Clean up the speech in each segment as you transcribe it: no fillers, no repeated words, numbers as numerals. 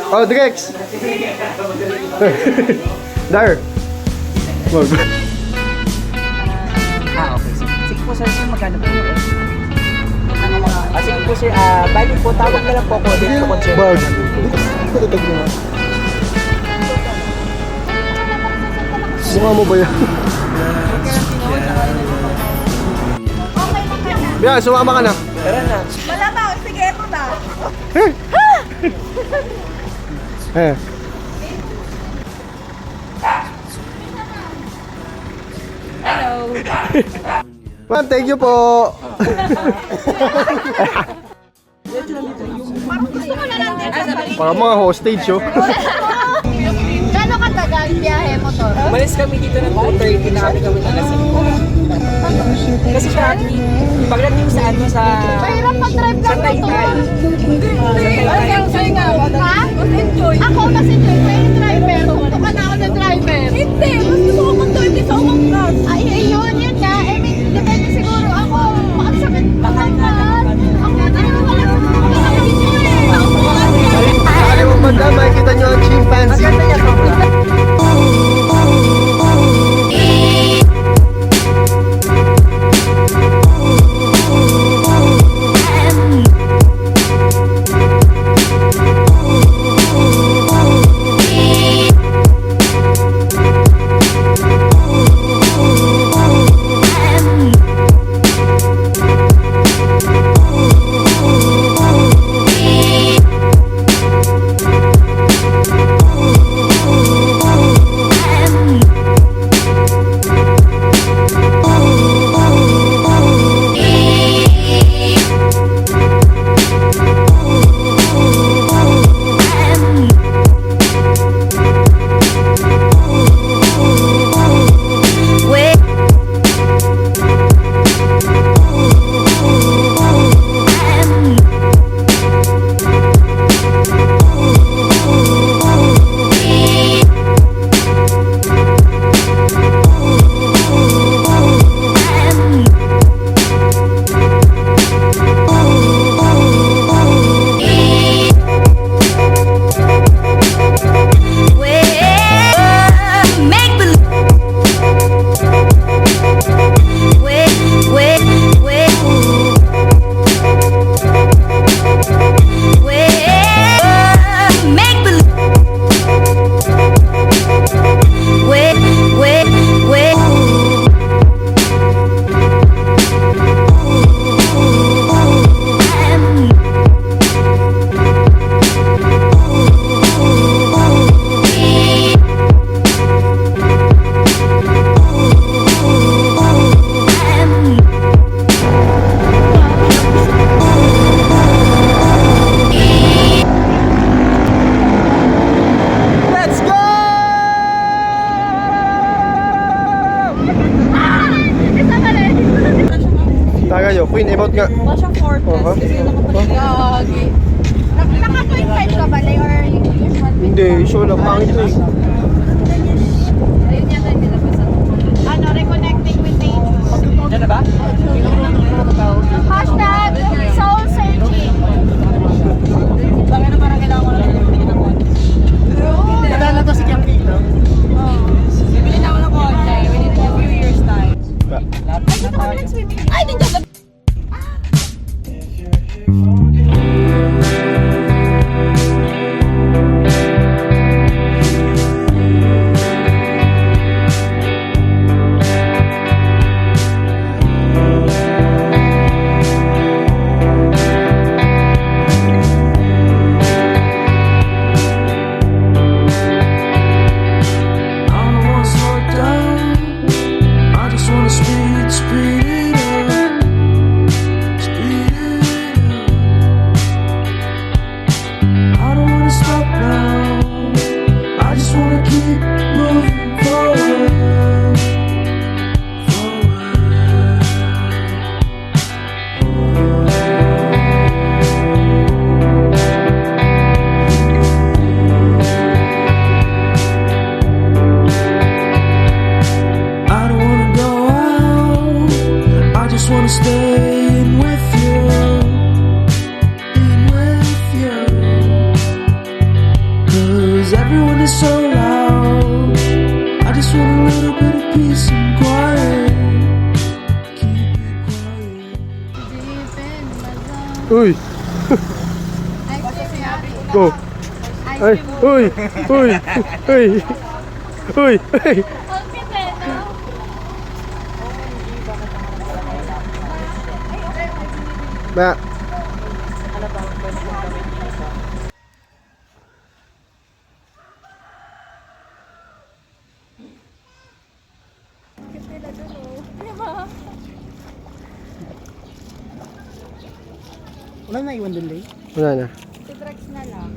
Oh, Drex! Dar! Wag. Okay. Sige po sir, magkano po yun? Sige po sir, bali po, tawag na lang po ako dito po sir. Bag. Bunga mo ba yan? Biya, sumama ka na. Tara na. Malamang, sige, ito na. Eh. Hello. Ma'am, thank you po. Para mga hostage, oh. Gano'ng katagal biyahe mo to? Umalis kami dito ng 2:30 na kami na kasi. Kasi shortly, pagdating sa ano sa... Mahirap mag-drive Sa lang Taytay. Ay, enjoy nga. Ha? Enjoy. Ako mas enjoy ko yung driver. Gusto ka na ako ng driver. Hindi. Mas gusto ko mag-30 sa umangkas. Ay, yun nga. I mean, depende siguro ako. Makasakit pa ka. Ako na tayo wala sa mga Sakali mo banda, makikita nyo ang chimpanzee. Tagayo, Queen, about nga. Wala siyang forecast. Kasi nakapalagi. Naka-25 ka ba? Or usual? Hindi, show lang, pangit to eh. Ayun yan tayo nilabasan. Ano, reconnecting with nature. Diyan na ba? Hashtag soul searching. Bakit na parang kailangan ko na lang tingin ako? Nadala to si Kiang dito. Bibili na ako ng kotse within a few years time. Ay, dito kami nag-swimming. Ay, nandiyan na. 'Cause everyone is so loud. I just want a little bit of peace and quiet. Keep it quiet. Uy! Go! Ay! Uy! Uy! Uy! Uy! Uy! Ba? Wala na iwan dun, Day. Wala na. Si Drax na lang.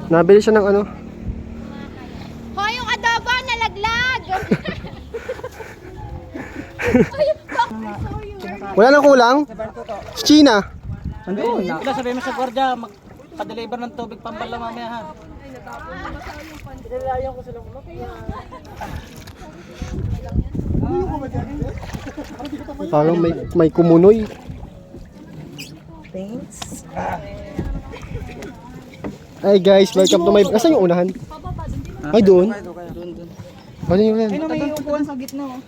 Nabili siya ng ano? Hoy, yung adobo, nalaglag! Wala nang kulang? Sa China? Nandun. Ila, sabihin mo sa gwardiya, magpa-deliver ng tubig pambala mamaya ha. Pinalayan ko sila Parang may kumunoy. Thanks. Ay guys, welcome to my... Asan yung unahan? Ay doon? Doon. Ano yung yan? Ay, may upuan sa gitna oh.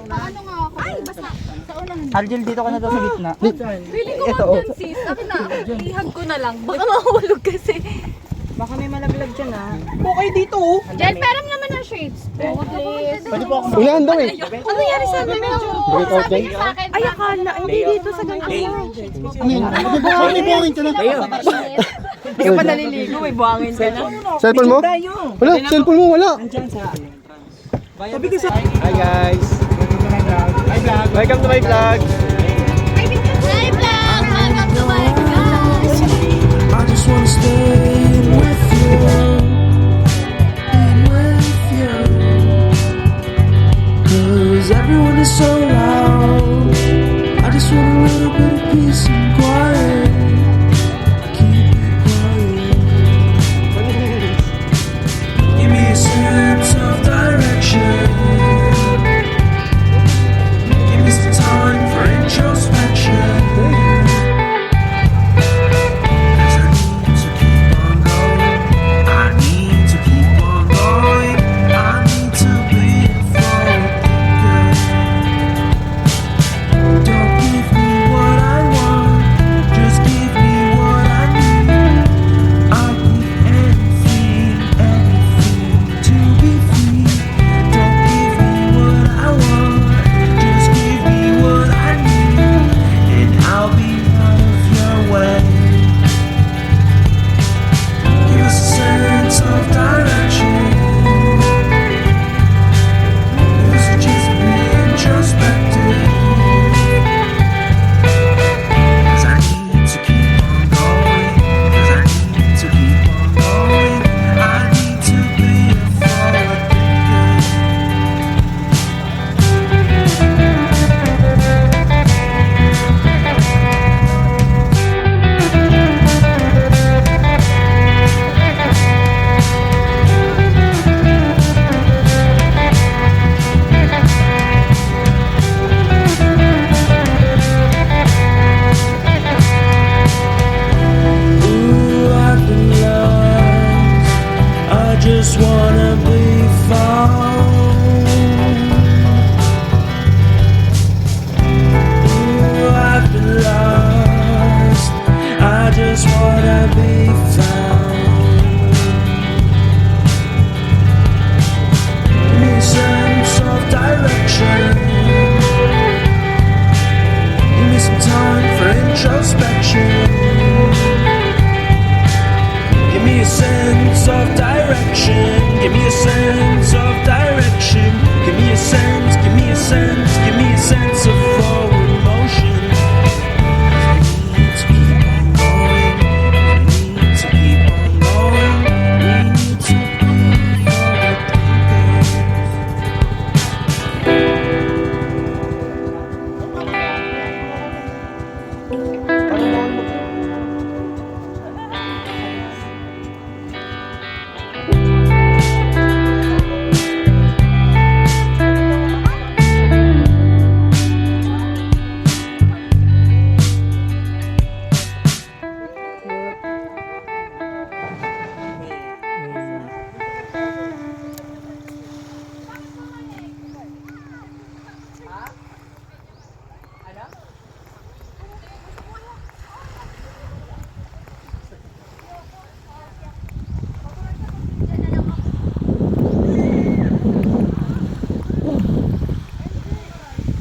Paano nga ako? Ay, basta. Sa unahan. Argel, dito ka na daw sa gitna. Feeling ko mag sis. Akin na. Ihag ko na lang. Baka mahulog kasi. Baka may malaglag dyan ha. Okay dito oh. Jen, peram naman ang shades. Oh, please. Pwede po ako Unahan daw eh. Ano nangyari sa akin na? Breakout Sabi day? niya sa akin. Ay, akala. Hindi dito sa ganito. Hindi ka pa naliligo, may buhangin ka na. Cellphone mo? Wala, cellphone mo wala. Sabi ko sa... Hi guys. Welcome to my vlog. Hi, vlog! Welcome to my vlog! I just wanna stay with you, with you. 'Cause everyone is so loud. I just want a little bit of peace and quiet. Keep it quiet. Give me a sense of direction. Give me some time for introspection. 'Cause I need to keep on going.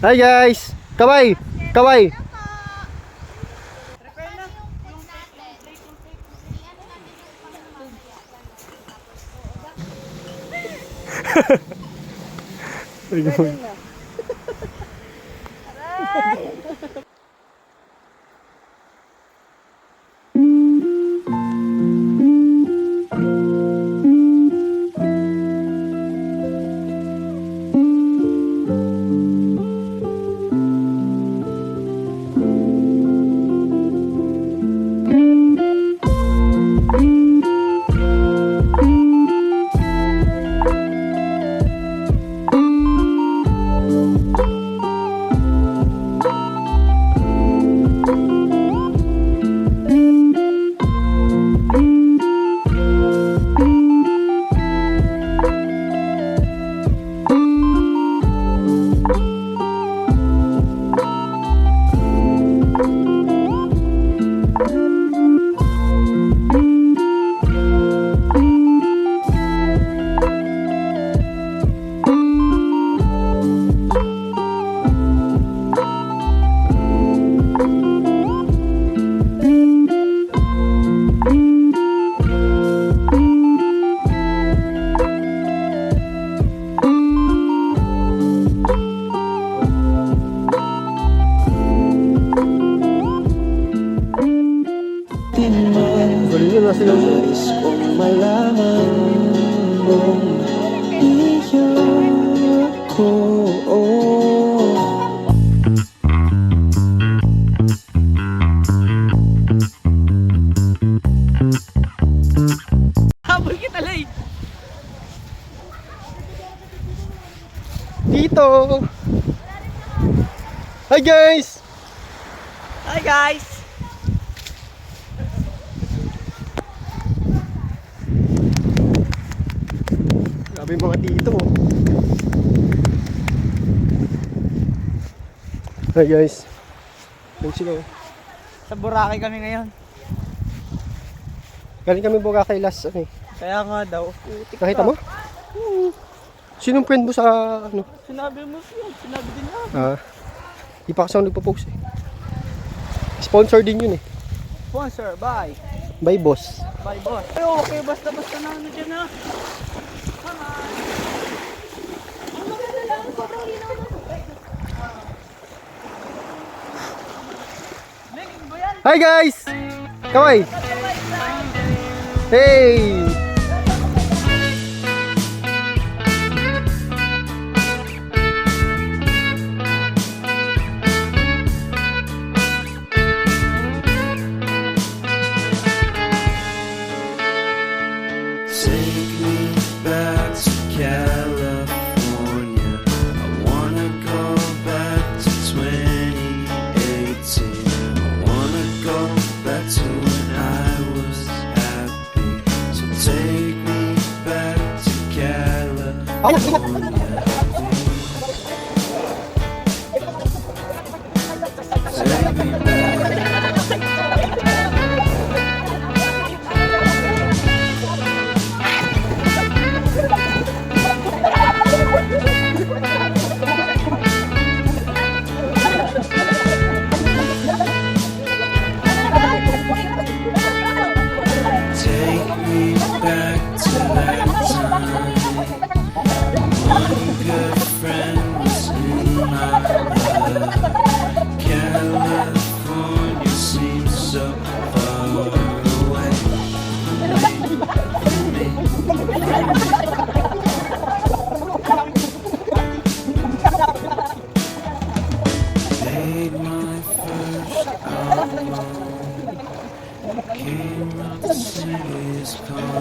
Hi guys! Kaway! Kaway! Nais kong malaman kung iyon ko. Habol kita, Lay. Dito! Hi guys! Hi, guys. Grabe yung mga dito. Hi guys. Yan sila. Sa Boracay kami ngayon. Galing kami Boracay last ano eh. Kaya nga daw. Putik Nakita ka. mo? Sinong friend mo sa ano? Sinabi mo siya. Sinabi din niya. Di pa kasi ako nagpo-post eh. Sponsor din yun eh. Sponsor, bye. By boss. Bye, boss. Ay, okay. Basta-basta na ano dyan, ha. Hi guys! Kaway! Hey! Take me back to California. I wanna go back to 2018. I wanna go back to when I was happy. So take me back to California. Take me back. Take me back to that time. One good friend was in my life. California seems so far away from me. Made my first album. Came out to see his car.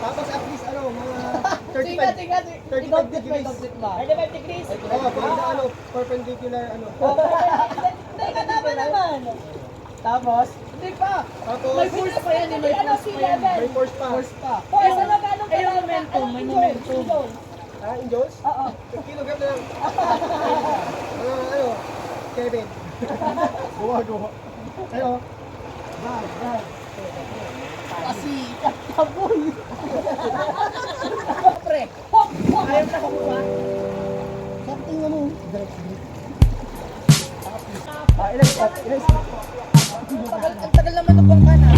Tapos at least mga 35 degrees. 35 degrees. Perpendicular Hindi ka naman. Tapos? Hindi pa. Tapos May force pa yan. May force pa yan. may force pa. Force na gano'n ka lang. May momentum. In joules? Oo. Kilogram na lang. Kevin. Gawa. Kasi, kataboy. Pre, ayaw na kumuha. Something Ang tagal naman ng bangka na.